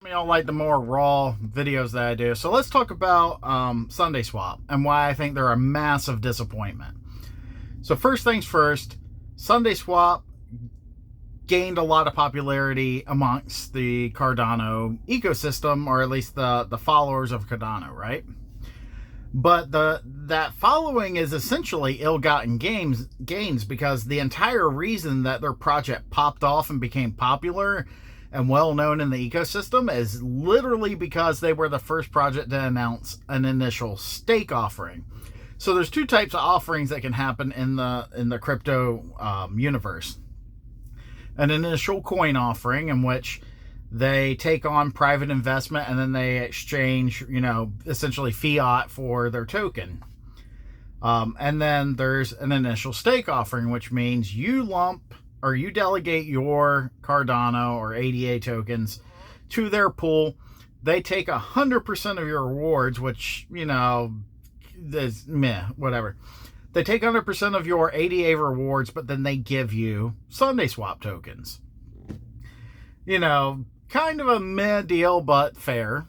me all like the more raw videos that I do. So let's talk about SundaeSwap and why I think they're a massive disappointment. So first things first, SundaeSwap gained a lot of popularity amongst the Cardano ecosystem, or at least the followers of Cardano, right? But that following is essentially ill-gotten gains because the entire reason that their project popped off and became popular and well-known in the ecosystem is literally because they were the first project to announce an initial stake offering. So there's two types of offerings that can happen in the crypto universe. An initial coin offering in which they take on private investment and then they exchange, essentially fiat for their token. And then there's an initial stake offering, which means you delegate your Cardano or ADA tokens to their pool. They take 100% of your rewards, which, is meh, whatever. They take 100% of your ADA rewards, but then they give you SundaeSwap tokens. Kind of a meh deal, but fair.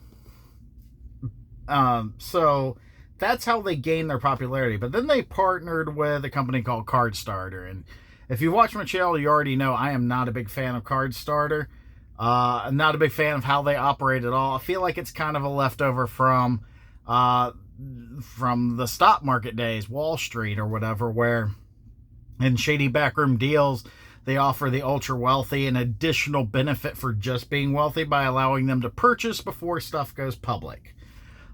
So that's how they gained their popularity. But then they partnered with a company called Cardstarter. And if you watch my channel, you already know I am not a big fan of Cardstarter. I'm not a big fan of how they operate at all. I feel like it's kind of a leftover from the stock market days, Wall Street or whatever, where in shady backroom deals, they offer the ultra wealthy an additional benefit for just being wealthy by allowing them to purchase before stuff goes public.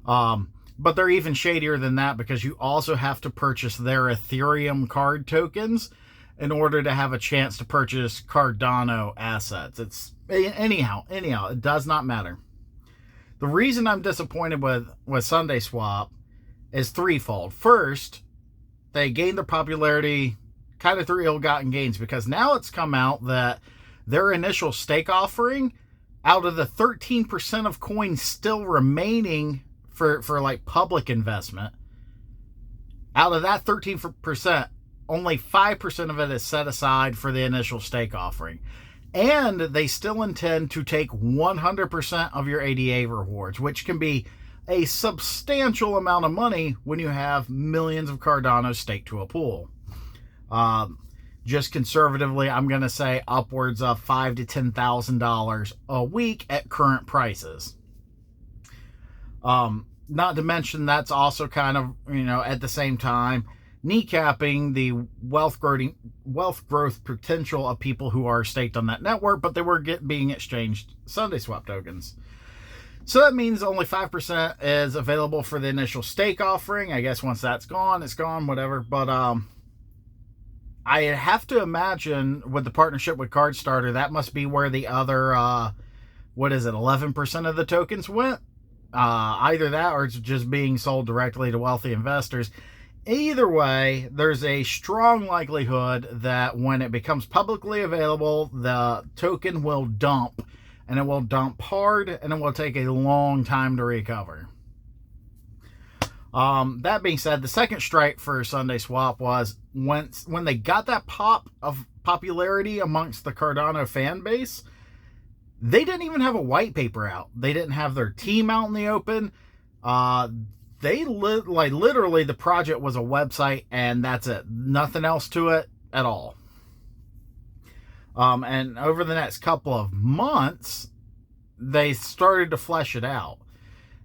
But they're even shadier than that because you also have to purchase their Ethereum card tokens in order to have a chance to purchase Cardano assets. Anyhow, it does not matter. The reason I'm disappointed with SundaeSwap is threefold. First, they gained their popularity kind of through ill-gotten gains because now it's come out that their initial stake offering, out of the 13% of coins still remaining for like public investment, out of that 13%, only 5% of it is set aside for the initial stake offering. And they still intend to take 100% of your ADA rewards, which can be a substantial amount of money when you have millions of Cardano staked to a pool. Just conservatively, I'm going to say upwards of $5,000 to $10,000 a week at current prices. Not to mention that's also kind of, at the same time, kneecapping the wealth growth potential of people who are staked on that network, but they were being exchanged SundaeSwap tokens. So that means only 5% is available for the initial stake offering. I guess once that's gone, it's gone, whatever. But I have to imagine with the partnership with Cardstarter, that must be where the other, 11% of the tokens went? Either that or it's just being sold directly to wealthy investors. Either way, there's a strong likelihood that when it becomes publicly available, the token will dump, and it will dump hard, and it will take a long time to recover. That being said, the second strike for SundaeSwap was when they got that pop of popularity amongst the Cardano fan base, they didn't even have a white paper out. They didn't have their team out in the open. Literally the project was a website and that's it. Nothing else to it at all. And over the next couple of months, they started to flesh it out.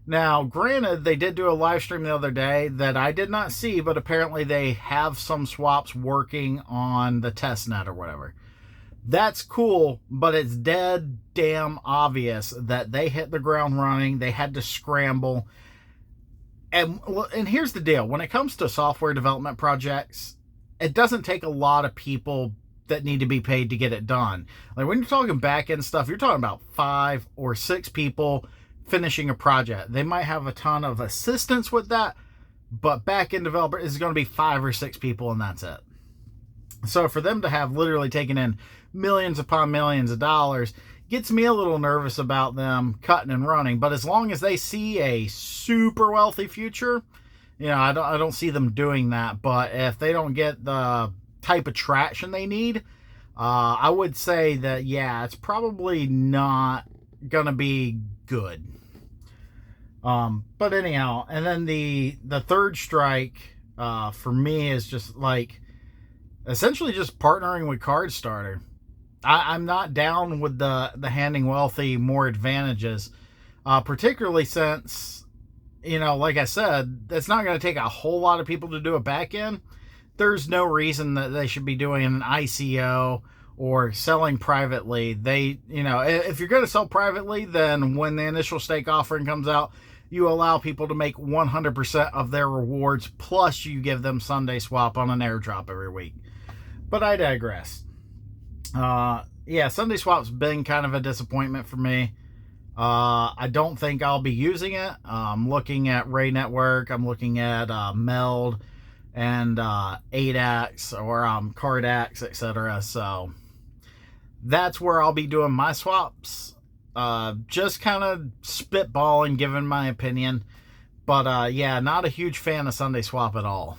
Now, granted, they did do a live stream the other day that I did not see, but apparently they have some swaps working on the testnet or whatever. That's cool, but it's dead damn obvious that they hit the ground running. They had to scramble. And here's the deal. When it comes to software development projects, it doesn't take a lot of people that need to be paid to get it done. Like when you're talking back-end stuff, you're talking about 5 or 6 people finishing a project. They might have a ton of assistance with that, but back-end developer is going to be 5 or 6 people and that's it. So for them to have literally taken in millions upon millions of dollars gets me a little nervous about them cutting and running. But as long as they see a super wealthy future, I don't see them doing that. But if they don't get the type of traction they need, I would say that, yeah, it's probably not going to be good. But anyhow, and then the third strike for me is just like essentially just partnering with CardStarter. I'm not down with the handing wealthy more advantages, particularly since, you know, like I said, it's not going to take a whole lot of people to do a back end. There's no reason that they should be doing an ICO or selling privately. They, you know, if you're going to sell privately, then when the initial stake offering comes out, you allow people to make 100% of their rewards, plus you give them SundaeSwap on an airdrop every week. But I digress. Yeah, SundaeSwap's been kind of a disappointment for me. I don't think I'll be using it. I'm looking at Ray Network. I'm looking at Meld and 8X or CardX, etc. So that's where I'll be doing my swaps. Just kind of spitballing, giving my opinion. But yeah, not a huge fan of SundaeSwap at all.